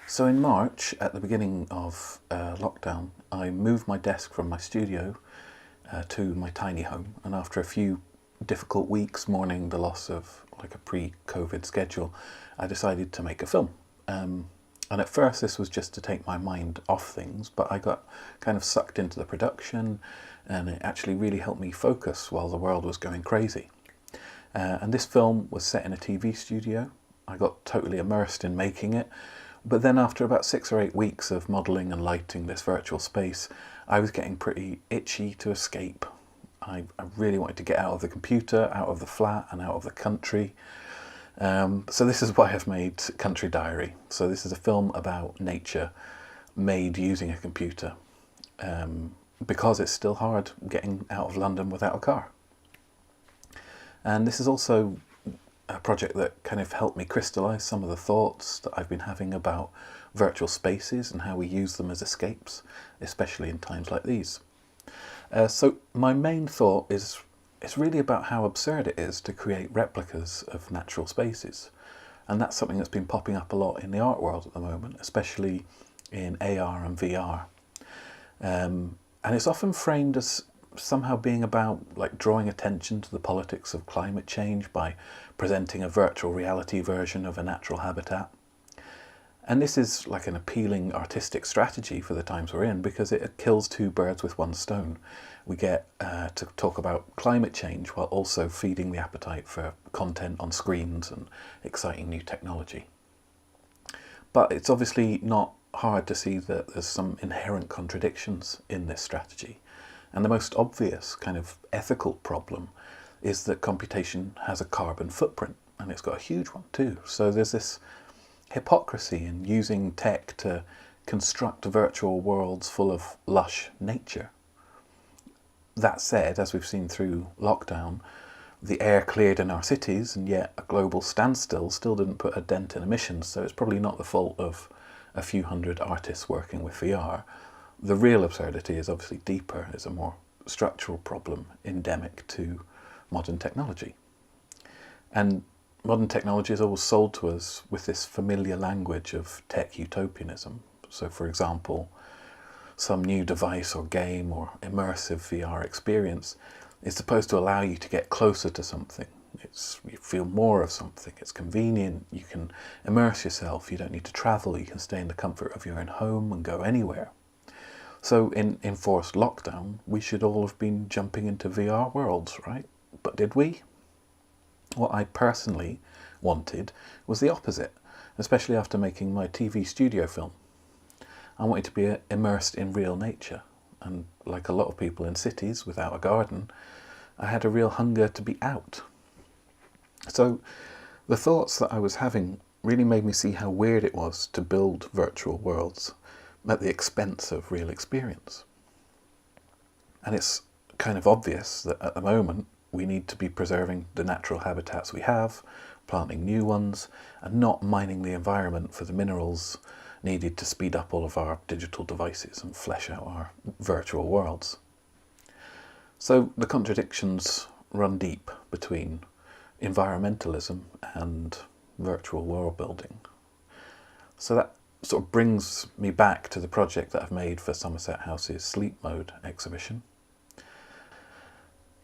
So in March, at the beginning of lockdown, I moved my desk from my studio to my tiny home, and after a few difficult weeks mourning the loss of like a pre-COVID schedule, I decided to make a film. And at first this was just to take my mind off things, but I got kind of sucked into the production, and it actually really helped me focus while the world was going crazy. And this film was set in a TV studio. I got totally immersed in making it. But then after about 6 or 8 weeks of modelling and lighting this virtual space, I was getting pretty itchy to escape. I really wanted to get out of the computer, out of the flat and out of the country. So this is why I've made Country Diary. So this is a film about nature made using a computer, because it's still hard getting out of London without a car. And this is also a project that kind of helped me crystallise some of the thoughts that I've been having about virtual spaces and how we use them as escapes, especially in times like these. So my main thought is it's really about how absurd it is to create replicas of natural spaces. And that's something that's been popping up a lot in the art world at the moment, especially in AR and VR. And it's often framed as somehow being about like drawing attention to the politics of climate change by presenting a virtual reality version of a natural habitat. And this is like an appealing artistic strategy for the times we're in, because it kills two birds with one stone. We get to talk about climate change while also feeding the appetite for content on screens and exciting new technology. But it's obviously not hard to see that there's some inherent contradictions in this strategy. And the most obvious kind of ethical problem is that computation has a carbon footprint, and it's got a huge one too. So there's this hypocrisy in using tech to construct virtual worlds full of lush nature. That said, as we've seen through lockdown, the air cleared in our cities, and yet a global standstill still didn't put a dent in emissions, so it's probably not the fault of a few hundred artists working with VR. The real absurdity is obviously deeper. It's a more structural problem endemic to modern technology. And modern technology is always sold to us with this familiar language of tech utopianism. So for example, some new device or game or immersive VR experience is supposed to allow you to get closer to something. You feel more of something, it's convenient, you can immerse yourself, you don't need to travel, you can stay in the comfort of your own home and go anywhere. So in enforced lockdown, we should all have been jumping into VR worlds, right? But did we? What I personally wanted was the opposite, especially after making my TV studio film. I wanted to be immersed in real nature, and like a lot of people in cities without a garden, I had a real hunger to be out. So the thoughts that I was having really made me see how weird it was to build virtual worlds at the expense of real experience. And it's kind of obvious that at the moment we need to be preserving the natural habitats we have, planting new ones, and not mining the environment for the minerals needed to speed up all of our digital devices and flesh out our virtual worlds. So the contradictions run deep between environmentalism and virtual world building. So that sort of brings me back to the project that I've made for Somerset House's Sleep Mode exhibition.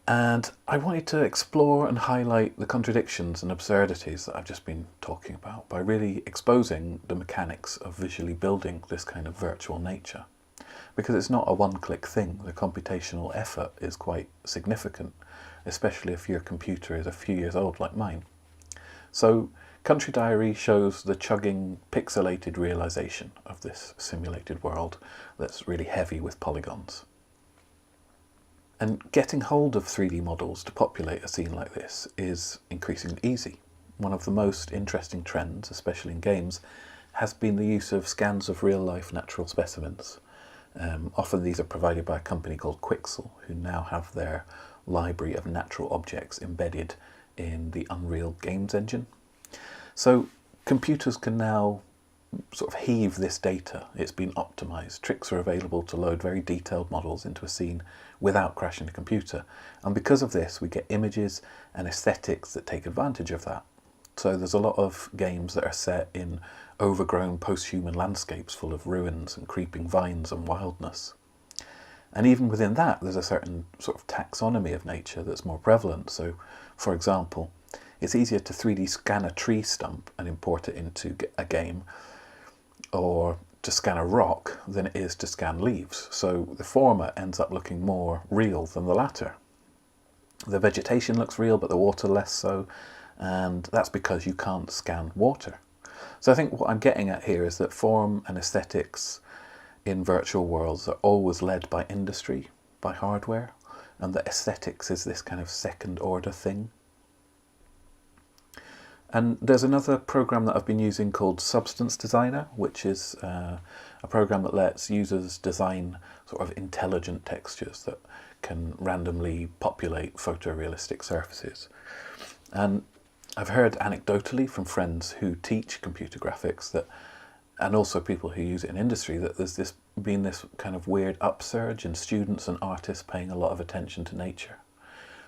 And I wanted to explore and highlight the contradictions and absurdities that I've just been talking about by really exposing the mechanics of visually building this kind of virtual nature. Because it's not a one-click thing, the computational effort is quite significant, especially if your computer is a few years old like mine. So Country Diary shows the chugging, pixelated realisation of this simulated world that's really heavy with polygons. And getting hold of 3D models to populate a scene like this is increasingly easy. One of the most interesting trends, especially in games, has been the use of scans of real-life natural specimens. Often these are provided by a company called Quixel, who now have their library of natural objects embedded in the Unreal Games engine. So computers can now sort of heave this data. It's been optimized. Tricks are available to load very detailed models into a scene without crashing the computer. And because of this, we get images and aesthetics that take advantage of that. So there's a lot of games that are set in overgrown post-human landscapes full of ruins and creeping vines and wildness. And even within that, there's a certain sort of taxonomy of nature that's more prevalent. So, for example, it's easier to 3D scan a tree stump and import it into a game, or to scan a rock, than it is to scan leaves. So the former ends up looking more real than the latter. The vegetation looks real, but the water less so, and that's because you can't scan water. So I think what I'm getting at here is that form and aesthetics in virtual worlds are always led by industry, by hardware, and that aesthetics is this kind of second order thing. And there's another program that I've been using called Substance Designer, which is a program that lets users design sort of intelligent textures that can randomly populate photorealistic surfaces. And I've heard anecdotally from friends who teach computer graphics that, and also people who use it in industry, that there's been this kind of weird upsurge in students and artists paying a lot of attention to nature.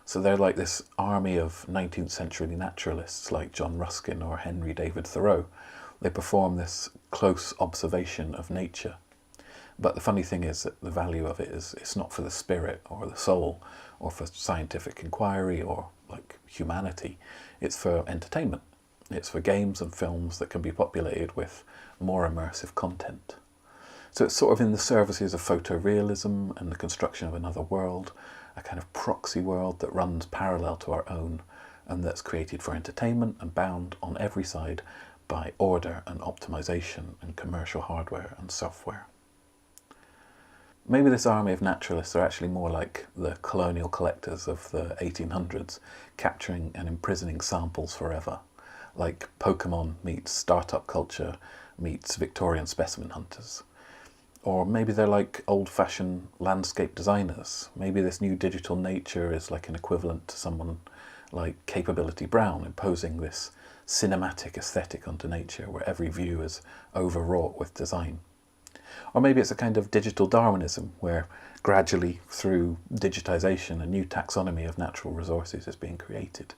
So they're like this army of 19th century naturalists like John Ruskin or Henry David Thoreau. They perform this close observation of nature. But the funny thing is that the value of it is it's not for the spirit or the soul or for scientific inquiry or like humanity. It's for entertainment. It's for games and films that can be populated with more immersive content. So it's sort of in the services of photorealism and the construction of another world, a kind of proxy world that runs parallel to our own and that's created for entertainment and bound on every side by order and optimization and commercial hardware and software. Maybe this army of naturalists are actually more like the colonial collectors of the 1800s, capturing and imprisoning samples forever, like Pokemon meets startup culture meets Victorian specimen hunters. Or maybe they're like old-fashioned landscape designers. Maybe this new digital nature is like an equivalent to someone like Capability Brown imposing this cinematic aesthetic onto nature where every view is overwrought with design. Or maybe it's a kind of digital Darwinism where gradually through digitization a new taxonomy of natural resources is being created.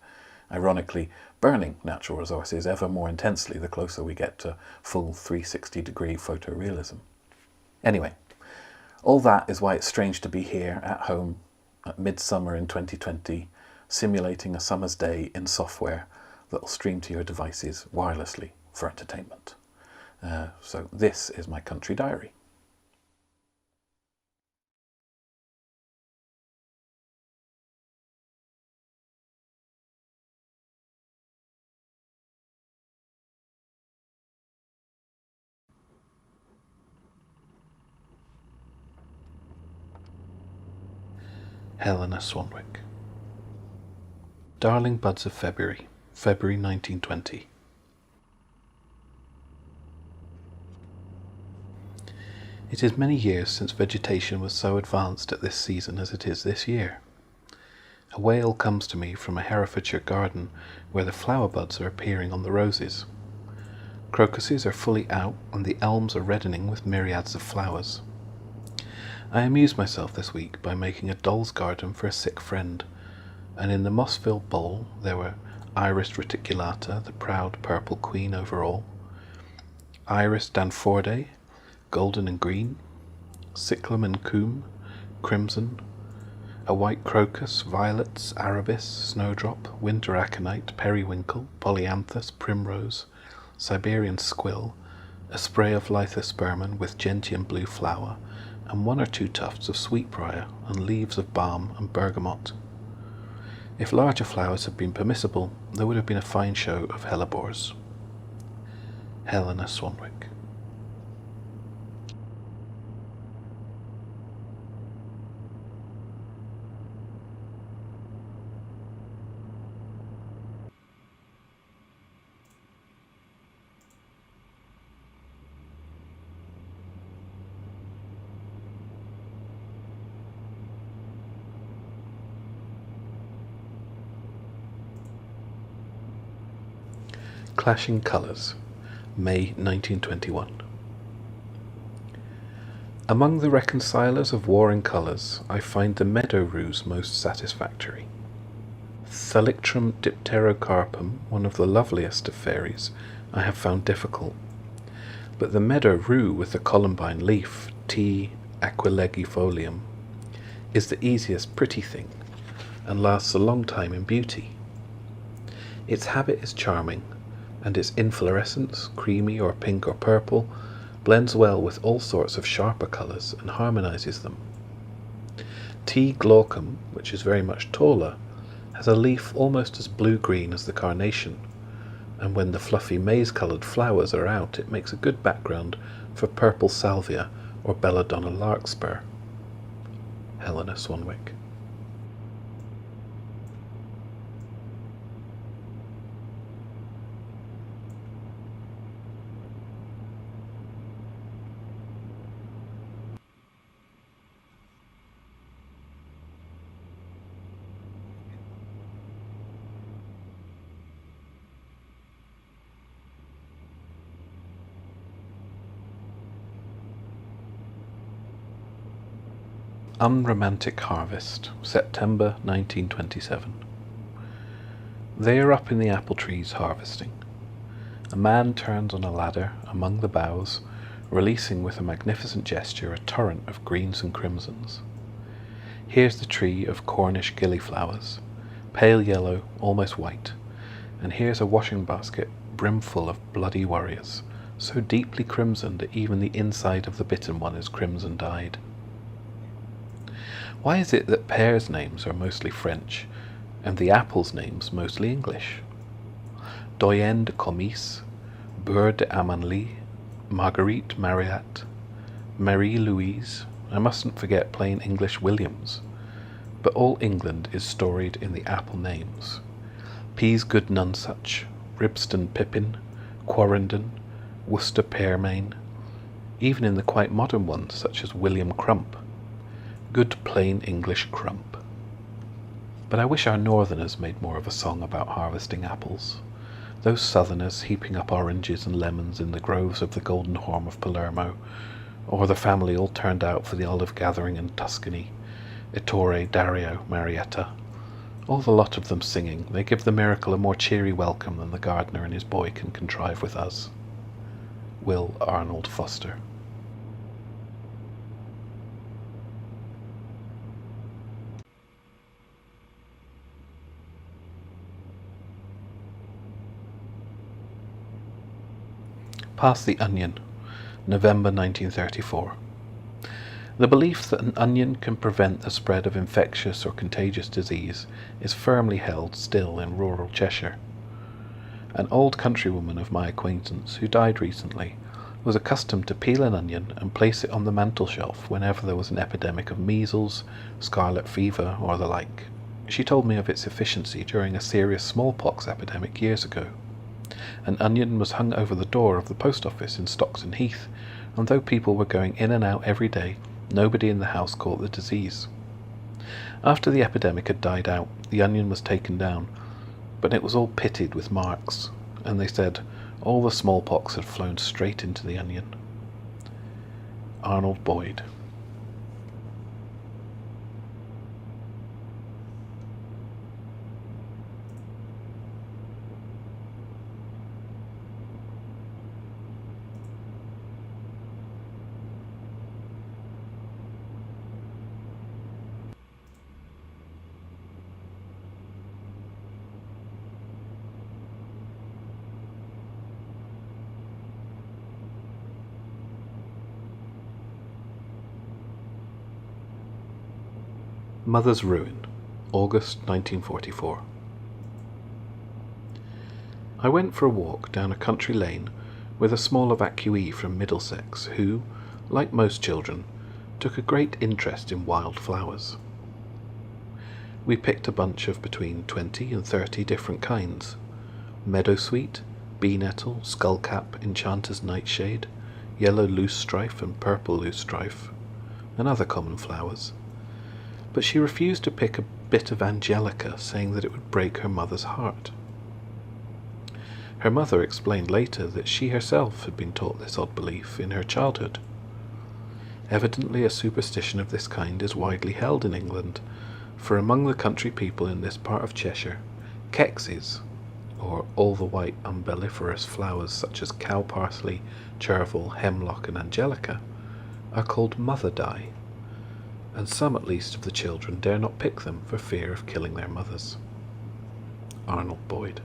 Ironically, burning natural resources ever more intensely the closer we get to full 360-degree photorealism. Anyway, all that is why it's strange to be here at home at midsummer in 2020, simulating a summer's day in software that will stream to your devices wirelessly for entertainment. So this is my country diary. Helena Swanwick. Darling Buds of February, February 1920. It is many years since vegetation was so advanced at this season as it is this year. A wail comes to me from a Herefordshire garden where the flower buds are appearing on the roses. Crocuses are fully out and the elms are reddening with myriads of flowers. I amused myself this week by making a doll's garden for a sick friend, and in the moss-filled bowl there were Iris reticulata, the proud purple queen over all, Iris danfordae, golden and green, cyclamen and coum, crimson, a white crocus, violets, arabis, snowdrop, winter aconite, periwinkle, polyanthus, primrose, Siberian squill, a spray of lithospermum with gentian blue flower, and one or two tufts of sweetbriar and leaves of balm and bergamot. If larger flowers had been permissible, there would have been a fine show of hellebores. Helena Swanwick. Clashing Colours, May 1921. Among the reconcilers of warring colours, I find the meadow rose most satisfactory. Thalictrum dipterocarpum, one of the loveliest of fairies, I have found difficult. But the meadow rue with the columbine leaf, T. aquilegifolium, is the easiest pretty thing, and lasts a long time in beauty. Its habit is charming, and its inflorescence, creamy or pink or purple, blends well with all sorts of sharper colours and harmonises them. T. glaucum, which is very much taller, has a leaf almost as blue-green as the carnation, and when the fluffy maize-coloured flowers are out, it makes a good background for purple salvia or belladonna larkspur. Helena Swanwick. Unromantic Harvest, September 1927. They are up in the apple trees harvesting. A man turns on a ladder among the boughs, releasing with a magnificent gesture a torrent of greens and crimsons. Here's the tree of Cornish gillyflowers, pale yellow, almost white, and here's a washing basket brimful of bloody warriors, so deeply crimson that even the inside of the bitten one is crimson dyed. Why is it that pears' names are mostly French, and the apples' names mostly English? Doyenne de Comice, Beurre de Amanlie, Marguerite Mariette, Marie-Louise, I mustn't forget plain English Williams. But all England is storied in the apple names. Peasgood Nonsuch, Ribston Pippin, Quarrendon, Worcester Pearmain, even in the quite modern ones such as William Crump. Good plain English crump. But I wish our northerners made more of a song about harvesting apples. Those southerners heaping up oranges and lemons in the groves of the Golden Horn of Palermo, or the family all turned out for the olive gathering in Tuscany, Ettore, Dario, Marietta. All the lot of them singing, they give the miracle a more cheery welcome than the gardener and his boy can contrive with us. Will Arnold Foster. Pass the Onion, November 1934. The belief that an onion can prevent the spread of infectious or contagious disease is firmly held still in rural Cheshire. An old countrywoman of my acquaintance, who died recently, was accustomed to peel an onion and place it on the mantel-shelf whenever there was an epidemic of measles, scarlet fever, or the like. She told me of its efficiency during a serious smallpox epidemic years ago. An onion was hung over the door of the post office in Stockton Heath, and though people were going in and out every day, nobody in the house caught the disease. After the epidemic had died out, the onion was taken down, but it was all pitted with marks, and they said all the smallpox had flown straight into the onion. Arnold Boyd. Mother's Ruin, August 1944. I went for a walk down a country lane with a small evacuee from Middlesex who, like most children, took a great interest in wild flowers. We picked a bunch of between 20 and 30 different kinds: meadowsweet, bee-nettle, skullcap, enchanter's nightshade, yellow loosestrife and purple loosestrife, and other common flowers. But she refused to pick a bit of angelica, saying that it would break her mother's heart. Her mother explained later that she herself had been taught this odd belief in her childhood. Evidently a superstition of this kind is widely held in England, for among the country people in this part of Cheshire, kexes, or all the white umbelliferous flowers such as cow parsley, chervil, hemlock and angelica, are called mother dye, and some at least of the children dare not pick them for fear of killing their mothers. Arnold Boyd.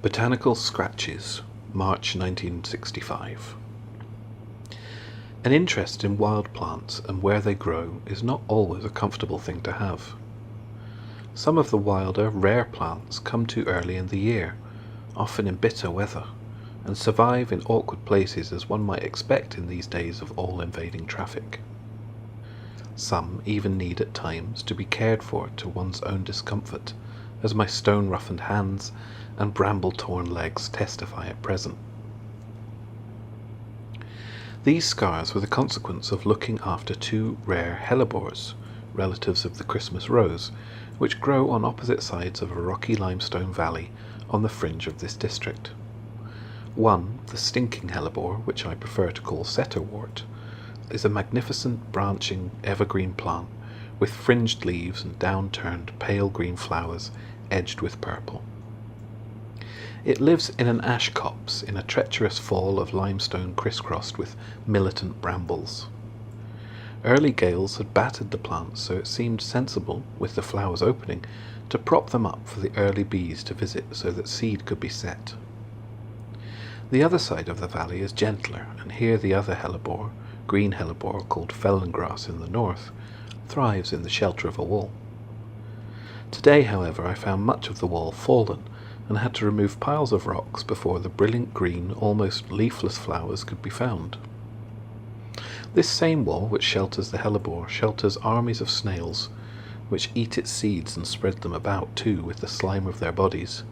Botanical Scratches, March 1965. An interest in wild plants and where they grow is not always a comfortable thing to have. Some of the wilder, rare plants come too early in the year, often in bitter weather, and survive in awkward places as one might expect in these days of all-invading traffic. Some even need at times to be cared for to one's own discomfort, as my stone-roughened hands and bramble-torn legs testify at present. These scars were the consequence of looking after two rare hellebores, relatives of the Christmas rose, which grow on opposite sides of a rocky limestone valley on the fringe of this district. One, the stinking hellebore, which I prefer to call setterwort, is a magnificent branching evergreen plant with fringed leaves and down-turned pale green flowers edged with purple. It lives in an ash copse in a treacherous fall of limestone crisscrossed with militant brambles. Early gales had battered the plants, so it seemed sensible, with the flowers opening, to prop them up for the early bees to visit so that seed could be set. The other side of the valley is gentler, and here the other hellebore, green hellebore called felongrass in the north, thrives in the shelter of a wall. Today, however, I found much of the wall fallen, and had to remove piles of rocks before the brilliant green, almost leafless flowers could be found. This same wall which shelters the hellebore shelters armies of snails, which eat its seeds and spread them about too with the slime of their bodies,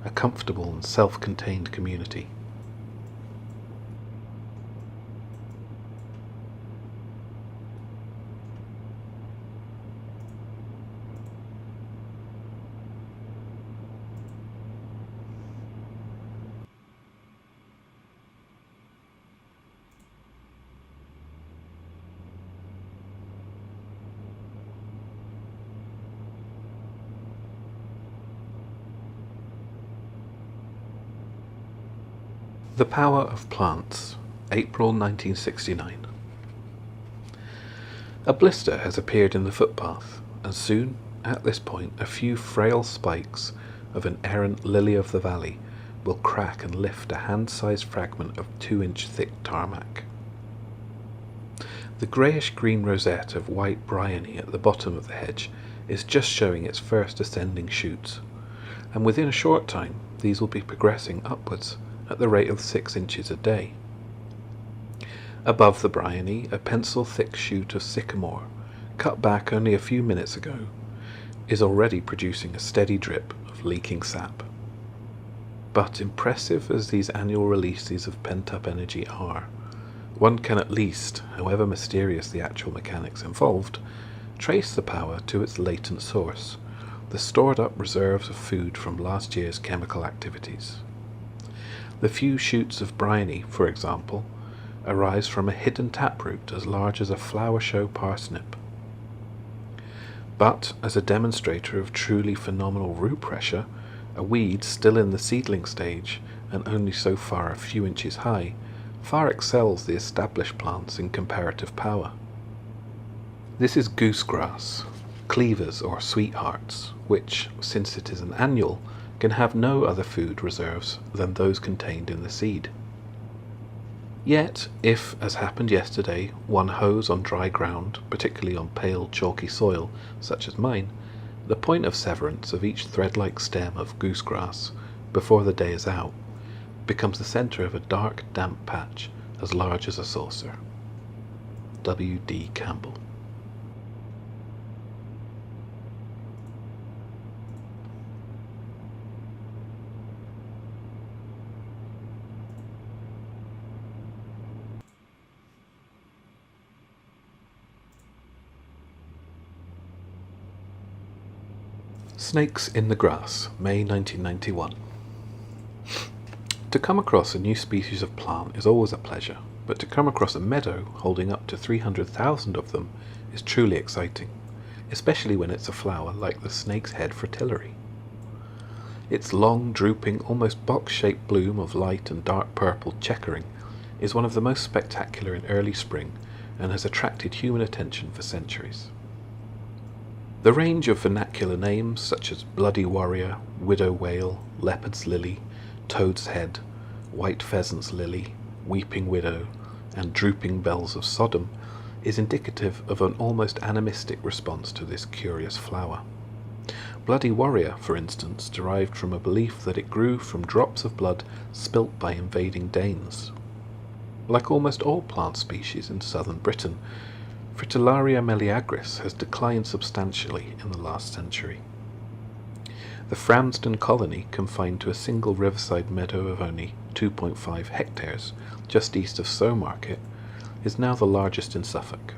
a comfortable and self-contained community. The Power of Plants, April 1969. A blister has appeared in the footpath, and soon, at this point, a few frail spikes of an errant lily of the valley will crack and lift a hand-sized fragment of 2-inch thick tarmac. The greyish-green rosette of white bryony at the bottom of the hedge is just showing its first ascending shoots, and within a short time these will be progressing upwards at the rate of 6 inches a day. Above the bryony, a pencil-thick shoot of sycamore, cut back only a few minutes ago, is already producing a steady drip of leaking sap. But impressive as these annual releases of pent-up energy are, one can at least, however mysterious the actual mechanics involved, trace the power to its latent source, the stored-up reserves of food from last year's chemical activities. The few shoots of bryony, for example, arise from a hidden taproot as large as a flower show parsnip. But as a demonstrator of truly phenomenal root pressure, a weed still in the seedling stage and only so far a few inches high far excels the established plants in comparative power. This is goosegrass, cleavers or sweethearts, which, since it is an annual, can have no other food reserves than those contained in the seed. Yet, if, as happened yesterday, one hoes on dry ground, particularly on pale chalky soil, such as mine, the point of severance of each thread-like stem of goosegrass, before the day is out, becomes the centre of a dark, damp patch as large as a saucer. W. D. Campbell. Snakes in the Grass, May 1991. To come across a new species of plant is always a pleasure, but to come across a meadow holding up to 300,000 of them is truly exciting, especially when it's a flower like the snake's head Fritillary. Its long, drooping, almost box-shaped bloom of light and dark purple checkering is one of the most spectacular in early spring and has attracted human attention for centuries. The range of vernacular names such as Bloody Warrior, Widow Whale, Leopard's Lily, Toad's Head, White Pheasant's Lily, Weeping Widow, and Drooping Bells of Sodom is indicative of an almost animistic response to this curious flower. Bloody Warrior, for instance, derived from a belief that it grew from drops of blood spilt by invading Danes. Like almost all plant species in southern Britain, Fritillaria meleagris has declined substantially in the last century. The Framsden colony, confined to a single riverside meadow of only 2.5 hectares just east of Somerset, is now the largest in Suffolk.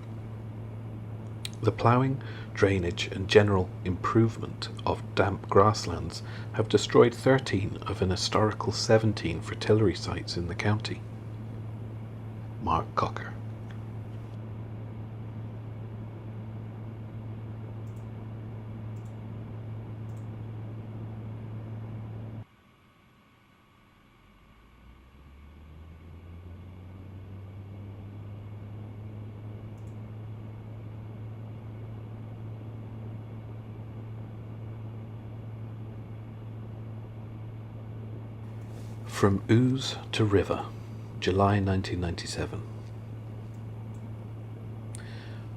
The ploughing, drainage and general improvement of damp grasslands have destroyed 13 of an historical 17 fritillary sites in the county. Mark Cocker. From Ooze to River, July 1997.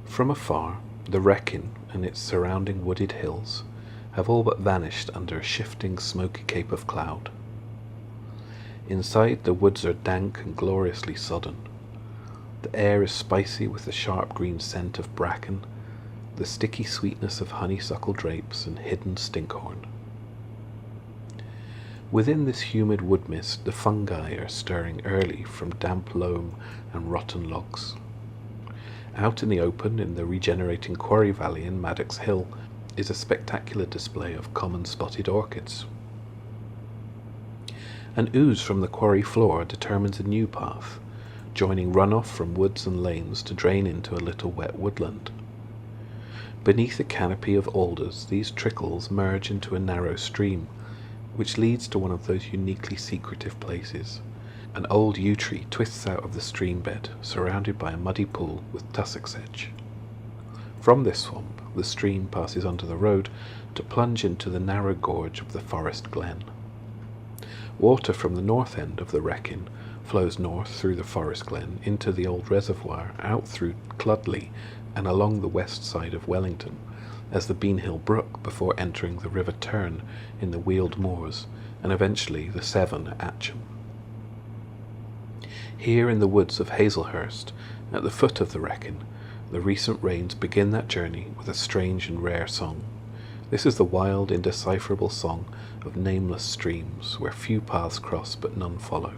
From afar, the Wrekin and its surrounding wooded hills have all but vanished under a shifting smoky cape of cloud. Inside, the woods are dank and gloriously sodden. The air is spicy with the sharp green scent of bracken, the sticky sweetness of honeysuckle drapes and hidden stinkhorn. Within this humid wood mist, the fungi are stirring early from damp loam and rotten logs. Out in the open, in the regenerating quarry valley in Maddox Hill, is a spectacular display of common spotted orchids. An ooze from the quarry floor determines a new path, joining runoff from woods and lanes to drain into a little wet woodland. Beneath a canopy of alders, these trickles merge into a narrow stream, which leads to one of those uniquely secretive places. An old yew tree twists out of the stream bed, surrounded by a muddy pool with tussock sedge. From this swamp, the stream passes onto the road to plunge into the narrow gorge of the forest glen. Water from the north end of the Wrekin flows north through the forest glen into the old reservoir, out through Cludley and along the west side of Wellington, as the Beanhill Brook before entering the River Tern in the Weald Moors, and eventually the Severn at Atcham. Here in the woods of Hazelhurst, at the foot of the Wrekin, the recent rains begin that journey with a strange and rare song. This is the wild, indecipherable song of nameless streams, where few paths cross but none follow.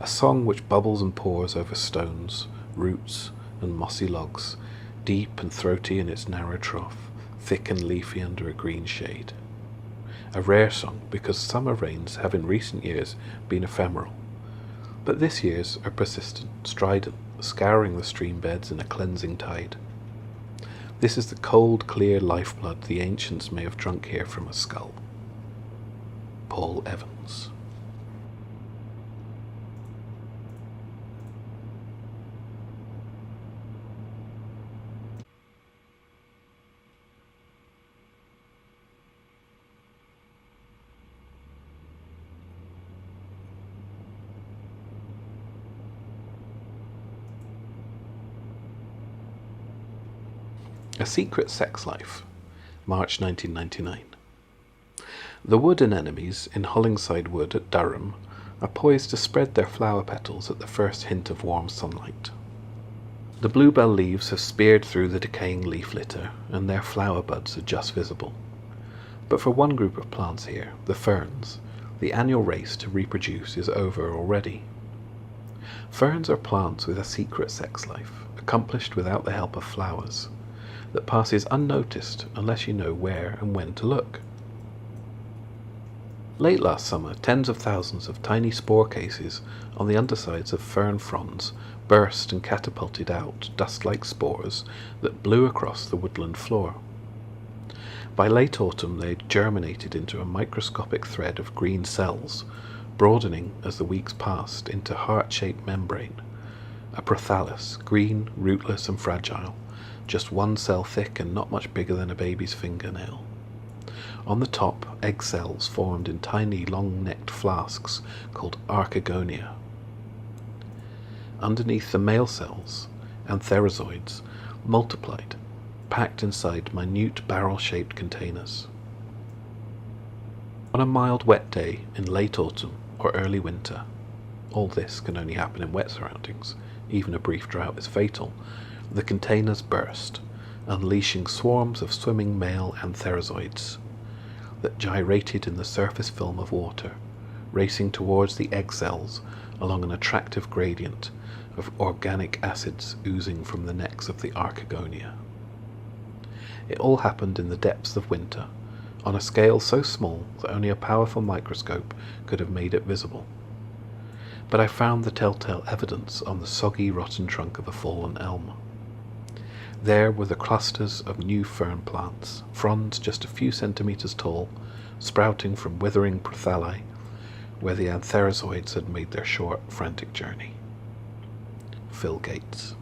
A song which bubbles and pours over stones, roots, and mossy logs, deep and throaty in its narrow trough, thick and leafy under a green shade. A rare song because summer rains have in recent years been ephemeral, but this year's are persistent, strident, scouring the stream beds in a cleansing tide. This is the cold, clear lifeblood the ancients may have drunk here from a skull. Paul Evans. A Secret Sex Life, March 1999. The wood anemones in Hollingside Wood at Durham are poised to spread their flower petals at the first hint of warm sunlight. The bluebell leaves have speared through the decaying leaf litter, and their flower buds are just visible. But for one group of plants here, the ferns, the annual race to reproduce is over already. Ferns are plants with a secret sex life, accomplished without the help of flowers. that passes unnoticed unless you know where and when to look. Late last summer, tens of thousands of tiny spore cases on the undersides of fern fronds burst and catapulted out dust-like spores that blew across the woodland floor. By late autumn they had germinated into a microscopic thread of green cells, broadening as the weeks passed into heart-shaped membrane, a prothallus, green, rootless and fragile, just one cell thick and not much bigger than a baby's fingernail. On the top, egg cells formed in tiny long-necked flasks called archegonia. Underneath the male cells, antherozoids multiplied, packed inside minute barrel-shaped containers. On a mild wet day in late autumn or early winter, all this can only happen in wet surroundings, even a brief drought is fatal, the containers burst, unleashing swarms of swimming male antherozoids that gyrated in the surface film of water, racing towards the egg cells along an attractive gradient of organic acids oozing from the necks of the archegonia. It all happened in the depths of winter, on a scale so small that only a powerful microscope could have made it visible. But I found the telltale evidence on the soggy, rotten trunk of a fallen elm. There were the clusters of new fern plants, fronds just a few centimeters tall, sprouting from withering prothalli, where the antherozoids had made their short, frantic journey. Phil Gates.